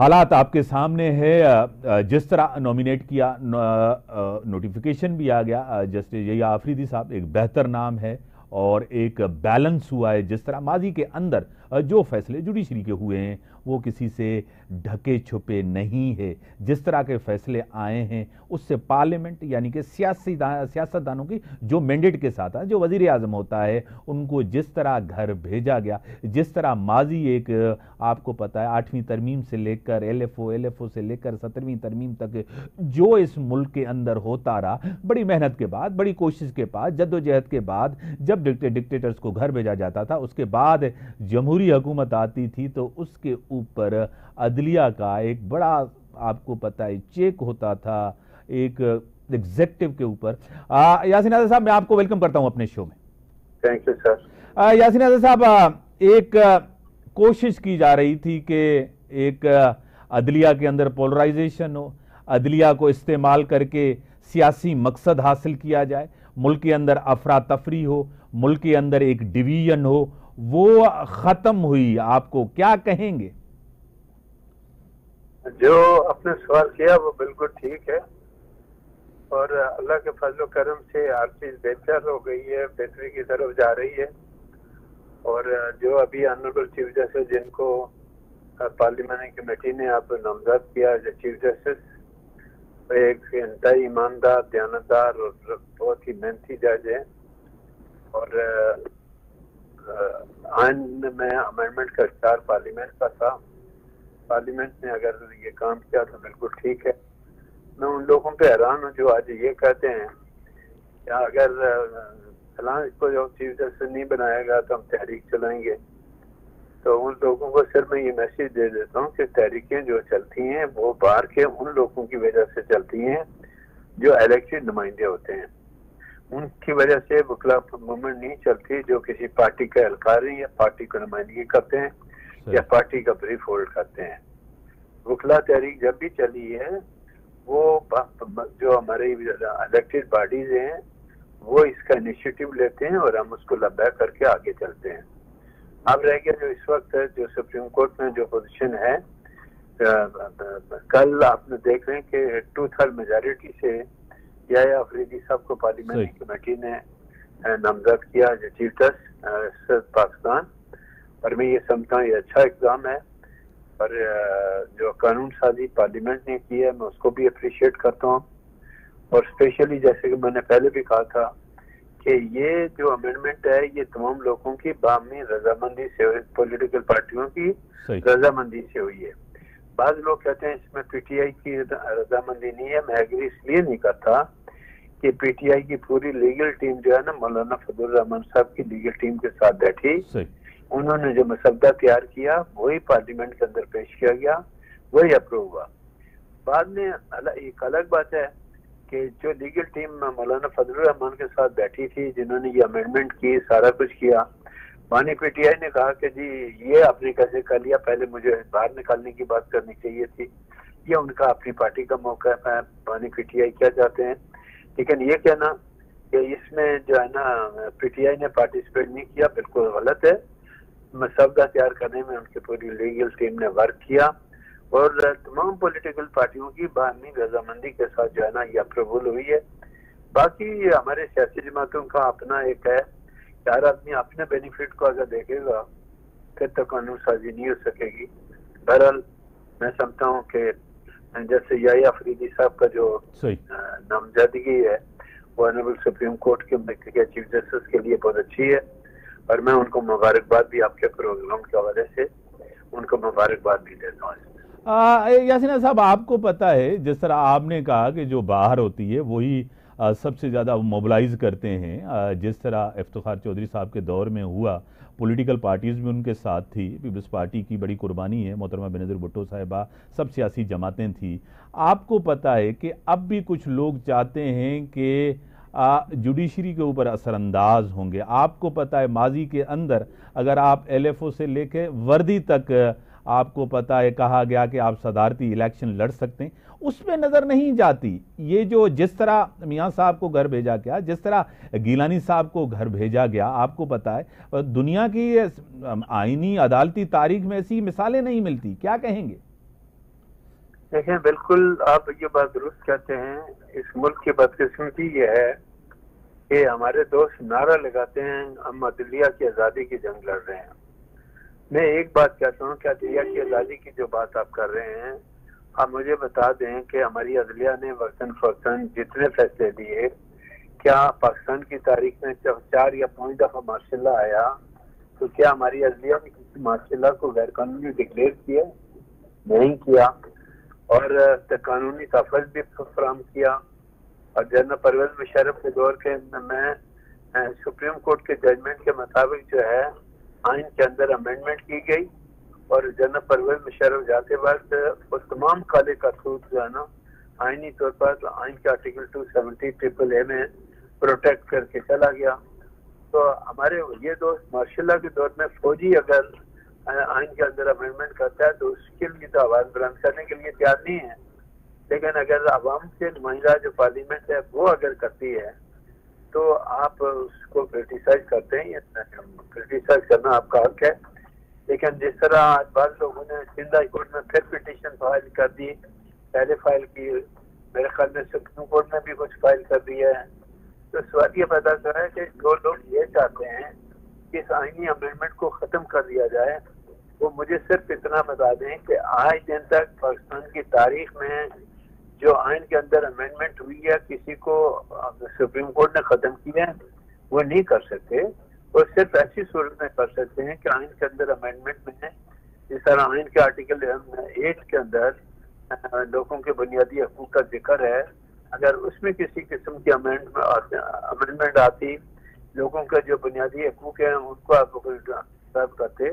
हालात आपके सामने है। जिस तरह नॉमिनेट किया, नोटिफिकेशन भी आ गया। जस्टिस यही आफरीदी साहब एक बेहतर नाम है और एक बैलेंस हुआ है। जिस तरह माजी के अंदर जो फैसले जुडिशरी के हुए हैं वो किसी से ढके छुपे नहीं है। जिस तरह के फैसले आए हैं उससे पार्लियामेंट यानी कि सियासतदानों की जो मैंडेट के साथ है, जो वजीर आजम होता है, उनको जिस तरह घर भेजा गया, जिस तरह माजी एक आपको पता है 8वीं तरमीम से लेकर एलएफओ से लेकर 17वीं तरमीम तक जो इस मुल्क के अंदर होता रहा, बड़ी मेहनत के बाद, बड़ी कोशिश के बाद, जद्दोजहद के बाद, जब डिक्टेटर्स को घर भेजा जाता था, उसके बाद जमहूरी हुकूमत आती थी, तो उसके ऊपर अदलिया का एक बड़ा आपको पता है चेक होता था एक एग्जेक्टिव के ऊपर। यासीन आज़ाद साहब, मैं आपको वेलकम करता हूं अपने शो में। Thank you sir. Yaseen Azad साहब, एक कोशिश की जा रही थी कि एक अदलिया के अंदर पोलराइजेशन हो, अदलिया को इस्तेमाल करके सियासी मकसद हासिल किया जाए, मुल्क के अंदर अफरा तफरी हो, मुल्क के अंदर एक डिवीजन हो, वो खत्म हुई। आपको क्या कहेंगे? जो आपने सवाल किया वो बिल्कुल ठीक है और अल्लाह के फजल करम से हर चीज बेहतर हो गई है, बेहतरी की तरफ जा रही है। और जो अभी ऑनरेबल चीफ जस्टिस जिनको पार्लियामेंट्री कमेटी ने आप नामजद किया एज चीफ जस्टिस, एक इंतहाई ईमानदार, दयानतदार और बहुत ही मेहनती जज है। और आइन में अमेंडमेंट का इख्तियार पार्लियामेंट का था। पार्लियामेंट ने अगर ये काम किया तो बिल्कुल ठीक है। मैं उन लोगों पे हैरान हूँ जो आज ये कहते हैं कि अगर फलां इसको जो चीफ जस्टिस नहीं बनाएगा तो हम तहरीक चलाएंगे। तो उन लोगों को सिर्फ मैं ये मैसेज दे देता हूँ कि तहरीकें जो चलती हैं वो बाहर के उन लोगों की वजह से चलती हैं जो इलेक्टेड नुमाइंदे होते हैं। उनकी वजह से वकला मूवमेंट नहीं चलती जो किसी पार्टी का एहलकार है या पार्टी को नुमाइंदगी करते हैं या पार्टी का ब्रीफ होल्ड करते हैं। वकला तहरीक जब भी चली है वो जो हमारे इलेक्टेड बॉडीज हैं वो इसका इनिशिएटिव लेते हैं और हम उसको लब्बैक करके आगे चलते हैं। अब रह गया जो इस वक्त जो सुप्रीम कोर्ट में जो पोजीशन है, कल आपने देख रहे हैं कि 2/3 मेजॉरिटी से या अफरीदी साहब को पार्लियामेंट्री कमेटी ने नामजद किया चीफ जस्टिस पाकिस्तान। और मैं ये समझता हूँ ये अच्छा एग्जाम है। और जो कानून साजी पार्लियामेंट ने की है मैं उसको भी अप्रिशिएट करता हूँ। और स्पेशली जैसे कि मैंने पहले भी कहा था कि ये जो अमेंडमेंट है ये तमाम लोगों की बामी रजामंदी से, पॉलिटिकल पार्टियों की रजामंदी से हुई है। बाज लोग कहते हैं इसमें पीटीआई की रजामंदी नहीं है। मैं एग्री इसलिए नहीं करता कि पीटीआई की पूरी लीगल टीम जो है ना मौलाना फजल रहमान साहब की लीगल टीम के साथ बैठी, उन्होंने जो मसौदा तैयार किया वही पार्लियामेंट के अंदर पेश किया गया, वही अप्रूव हुआ। बाद में एक अलग बात है कि जो लीगल टीम मौलाना फजल रहमान के साथ बैठी थी जिन्होंने ये अमेंडमेंट की, सारा कुछ किया, बानी पीटीआई ने कहा कि जी ये आपने कैसे कर लिया, पहले मुझे बाहर निकालने की बात करनी चाहिए थी। ये उनका अपनी पार्टी का मौका है, बानी पीटीआई क्या चाहते हैं। लेकिन ये कहना कि इसमें जो है ना पीटीआई ने पार्टिसिपेट नहीं किया बिल्कुल गलत है। मसौदा तैयार करने में उनकी पूरी लीगल टीम ने वर्क किया और तमाम पॉलिटिकल पार्टियों की बाहमी रजामंदी के साथ जो है ना ये अप्रूवल हुई है। बाकी हमारे सियासी जमातों का अपना एक है, हर आदमी अपने बेनिफिट को अगर देखेगा फिर तो कानून साजी नहीं हो सकेगी। बहरहाल मैं समझता हूँ कि जैसे याया अफरीदी साहब का जो नामजदगी है वो ऑनरेबल सुप्रीम कोर्ट के चीफ जस्टिस के लिए बहुत अच्छी है और मैं उनको मुबारकबाद भी आपके प्रोग्राम के हवाले से उनको मुबारकबाद भी देता हूँ। यासीन साहब, आपको पता है जिस तरह आपने कहा कि जो बाहर होती है वही सबसे ज़्यादा मोबिलाइज करते हैं, जिस तरह इफ्तिखार चौधरी साहब के दौर में हुआ, पॉलिटिकल पार्टीज़ भी उनके साथ थी, पीपल्स पार्टी की बड़ी कुर्बानी है, मोहतरमा बेनज़ीर भुट्टो साहिबा, सब सियासी जमातें थी। आपको पता है कि अब भी कुछ लोग चाहते हैं कि जुडिशरी के ऊपर असरअंदाज होंगे। आपको पता है माजी के अंदर अगर आप एलएफओ से लेके वर्दी तक आपको पता है कहा गया कि आप सदारती इलेक्शन लड़ सकते हैं, उसमें नज़र नहीं जाती। ये जो जिस तरह मियाँ साहब को घर भेजा गया, जिस तरह गिलानी साहब को घर भेजा गया, आपको पता है दुनिया की आईनी अदालती तारीख में ऐसी मिसालें नहीं मिलती। क्या कहेंगे? देखें, बिल्कुल आप ये बात दुरुस्त कहते हैं। इस मुल्क की बदकिस्मती ये है कि हमारे दोस्त नारा लगाते हैं हम अदलिया की आज़ादी की जंग लड़ रहे हैं। मैं एक बात कहता हूँ कि अदलिया की आज़ादी की जो बात आप कर रहे हैं, आप मुझे बता दें कि हमारी अदलिया ने वक्तन फौक्तन जितने फैसले दिए, क्या पाकिस्तान की तारीख में जब 4 या 5 दफ़ा मार्शल आया तो क्या हमारी अदलिया ने किसी मार्शल को गैर कानूनी डिक्लेयर किया? नहीं किया। और कानूनी तहफ़्फ़ुज़ भी फराहम किया। और जनरल परवेज मुशर्रफ के दौर के में सुप्रीम कोर्ट के जजमेंट के मुताबिक जो है आइन के अंदर अमेंडमेंट की गई और जनरल परवेज मुशर्रफ जाते वक्त वो तमाम काले करतूत जो है ना आइनी तौर पर आइन के आर्टिकल 270 ट्रिपल ए में प्रोटेक्ट करके चला गया। तो हमारे ये दोस्त मार्शल के दौर में फौजी अगर आइन के अंदर अमेंडमेंट करता है तो उसके लिए तो आवाज़ बुलंद करने के लिए तैयार नहीं है। लेकिन अगर आवाम से नुमाइंदा जो पार्लियामेंट है वो अगर करती है तो आप उसको क्रिटिसाइज करते हैं। क्रिटिसाइज करना आपका हक है। लेकिन जिस तरह आज बाद लोगों ने सिंध हाई कोर्ट में फिर पिटीशन फाइल कर दी, पहले फाइल की, मेरे ख्याल में सुप्रीम कोर्ट में भी कुछ फाइल कर दी है, तो सवाल ये पैदा कर रहा है कि जो लोग ये चाहते हैं कि इस आइनी अमेंडमेंट को ख़त्म कर दिया जाए, वो मुझे सिर्फ इतना बता दें कि आज दिन तक पाकिस्तान की तारीख में जो आइन के अंदर अमेंडमेंट हुई है किसी को सुप्रीम कोर्ट ने ख़त्म किया है वो नहीं कर सकते। वो सिर्फ ऐसी सूरत में कर सकते हैं कि आइन के अंदर अमेंडमेंट में जिस तरह आइन के आर्टिकल 8 के अंदर लोगों के बुनियादी हकूक़ का जिक्र है, अगर उसमें किसी किस्म की अमेंडमेंट आती, लोगों के जो बुनियादी हकूक़ हैं उनको आप सर्व करते,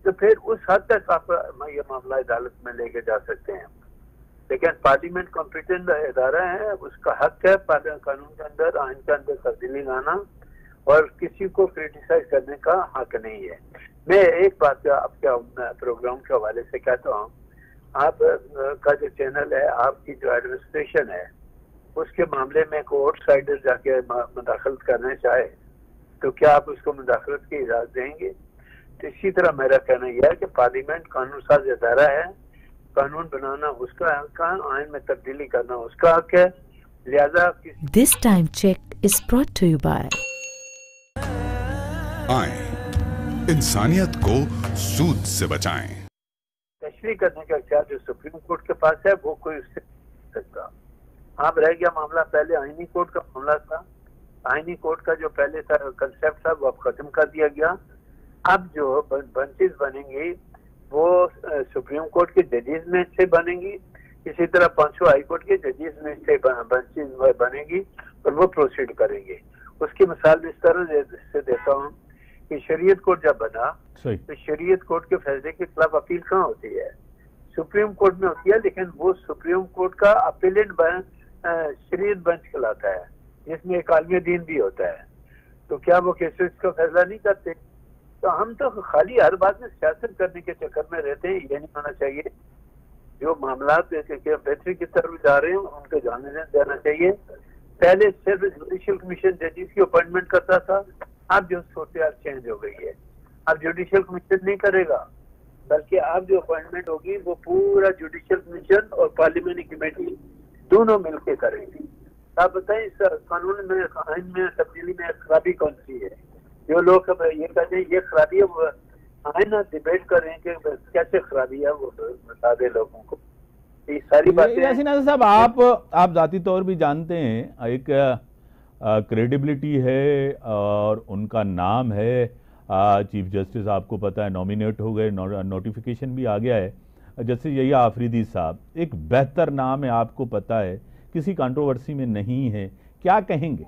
तो फिर उस हद तक आप ये मामला अदालत में लेके जा सकते हैं। लेकिन पार्लियामेंट कॉम्पिटेंट इदारा है, उसका हक है कानून के अंदर, आइन के अंदर तब्दीली लाना, और किसी को क्रिटिसाइज करने का हक नहीं है। मैं एक बात आपके प्रोग्राम के हवाले से कहता हूँ, आप का जो चैनल है, आपकी जो एडमिनिस्ट्रेशन है, उसके मामले में कोई आउटसाइडर जाके मुदाखलत करना चाहे तो क्या आप उसको मुदाखलत की इजाज़त देंगे? तो इसी तरह मेरा कहना यह है कि पार्लियामेंट कानून साज इदारा है, कानून बनाना उसका हक है, आइन में तब्दीली करना उसका हक है। लिहाजा this time check is brought to you by इंसानियत को सूद से बचाएं। तशरीह करने का क्या जो सुप्रीम कोर्ट के पास है वो कोई उससे नहीं सकता। अब रह गया मामला, पहले आइनी कोर्ट का मामला था, आइनी कोर्ट का जो पहले था कंसेप्ट था वो अब खत्म कर दिया गया। अब जो बेंचेस बनेंगी वो सुप्रीम कोर्ट के जजेस में से बनेंगी, इसी तरह 500 हाई कोर्ट के जजेस में से बेंचेस बनेगी और वो प्रोसीड करेंगे। उसकी मिसाल इस तरह से देता हूँ कि शरीयत कोर्ट जब बना तो शरीयत कोर्ट के फैसले के खिलाफ अपील कहाँ होती है? सुप्रीम कोर्ट में होती है, लेकिन वो सुप्रीम कोर्ट का अपीलेट शरीयत बेंच कहलाता है जिसमें एक आलिम दीन भी होता है। तो क्या वो केसेस का फैसला नहीं करते? तो हम तो खाली हर बात में सियासत करने के चक्कर में रहते हैं। ये नहीं होना चाहिए। जो मामला बेहतरी की तरफ जा रहे हैं उनको जाने देना चाहिए। पहले सिर्फ जुडिशियल कमीशन जजेस की अपॉइंटमेंट करता था, अब जो सूरत चेंज हो गई है, अब जुडिशियल कमीशन नहीं करेगा, बल्कि अब जो अपॉइंटमेंट होगी वो पूरा जुडिशियल कमीशन और पार्लियामेंट्री कमेटी दोनों मिलकर करेंगी। आप बताएं इस कानून में, आइन में तब्दीली में खराबी कौन सी है? जो लोग ये कहते हैं ये खराबी है, आइन डिबेट करें कि कैसे खराबी है, वो बता दे लोगों को। ये सारी बातें यासीन आज़ाद साहब, आप जाती तौर भी जानते हैं, एक क्रेडिबिलिटी है और उनका नाम है। चीफ जस्टिस आपको पता है नॉमिनेट हो गए, नोटिफिकेशन भी आ गया है। जस्टिस यहिया आफरीदी साहब, एक बेहतर नाम है, आपको पता है, किसी कंट्रोवर्सी में नहीं है, क्या कहेंगे?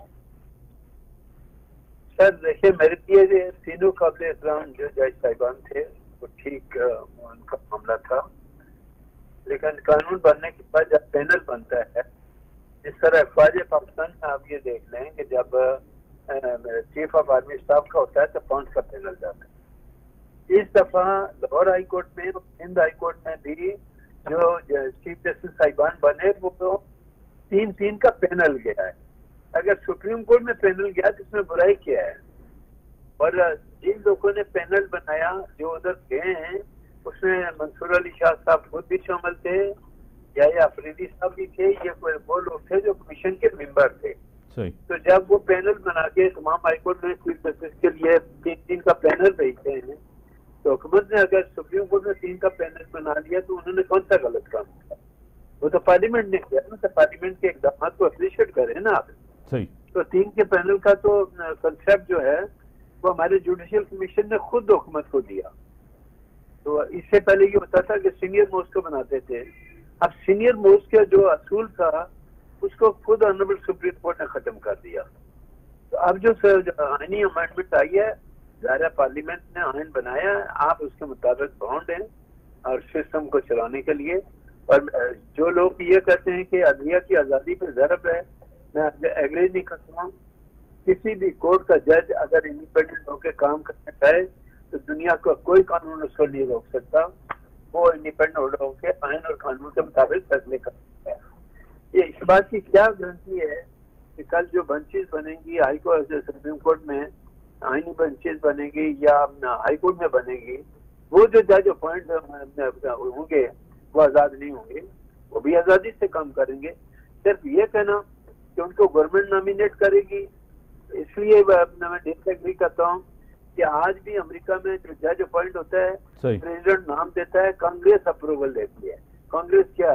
सर देखिए, मेरे लिए तीनों काबिल एहतराम जो जज साहिबान थे वो ठीक उनका मामला था, लेकिन कानून बनने के बाद जब पैनल बनता है, जिस तरह फौज पाकिस्तान में आप ये देख लें कि जब चीफ ऑफ आर्मी स्टाफ का होता है तो 5 का पैनल जाता है। इस दफा लाहौर हाई कोर्ट में, सिंध हाई कोर्ट में भी जो चीफ जस्टिस साहिबान बने वो 3-3 का पैनल गया है। अगर सुप्रीम कोर्ट में पैनल गया तो इसमें बुराई क्या है? और जिन लोगों ने पैनल बनाया जो उधर गए हैं उसमें मंसूर अली शाह साहब खुद भी शामिल थे, या अफरीदी साहब भी थे, ये वो लोग थे जो कमीशन के मेंबर थे। सही। तो जब वो पैनल बना के तमाम हाईकोर्ट में चीफ जस्टिस के लिए 3 का पैनल भेजते हैं, तो हुकूमत ने अगर सुप्रीम कोर्ट में 3 का पैनल बना लिया तो उन्होंने कौन सा गलत काम किया? वो तो पार्लियामेंट ने किया ना, तो पार्लियामेंट के इकदाम को अप्रिशिएट करें ना आप। सही। तो 3 के पैनल का तो कंसेप्ट जो है वो हमारे जुडिशियल कमीशन ने खुद हुकूमत को दिया। तो इससे पहले ये होता था कि सीनियर मोस्ट को बनाते थे, अब सीनियर मोस्ट का जो असूल था उसको खुद ऑनरेबल सुप्रीम कोर्ट ने खत्म कर दिया। तो अब जो आईनी अमेंडमेंट आई है, ज़ाहिर पार्लियामेंट ने आइन बनाया, आप उसके मुताबिक बाउंड हैं और सिस्टम को चलाने के लिए। और जो लोग ये कहते हैं कि अदलिया की आज़ादी पर ज़रब है, मैं एग्री नहीं करता हूँ। किसी भी कोर्ट का जज अगर इंडिपेंडेंट होकर काम करना चाहे तो दुनिया का कोई कानून उसको नहीं रोक सकता, वो इंडिपेंडेंट होकर आइन और कानून के मुताबिक फैसले कर सकता है। ये इस बात की क्या गारंटी है कि कल जो बेंचेस बनेंगी हाई कोर्ट सुप्रीम कोर्ट में, आईनी बेंचेस बनेगी या हाई कोर्ट में बनेगी, वो जो जज अपॉइंट होंगे वो आज़ाद नहीं होंगे, वो भी आज़ादी से काम करेंगे। सिर्फ ये कहना कि उनको गवर्नमेंट नॉमिनेट करेगी, इसलिए मैं डिसएग्री करता हूँ कि आज भी अमेरिका में जो जज अपॉइंट होता है, प्रेसिडेंट नाम देता है, कांग्रेस अप्रूवल देती है। कांग्रेस क्या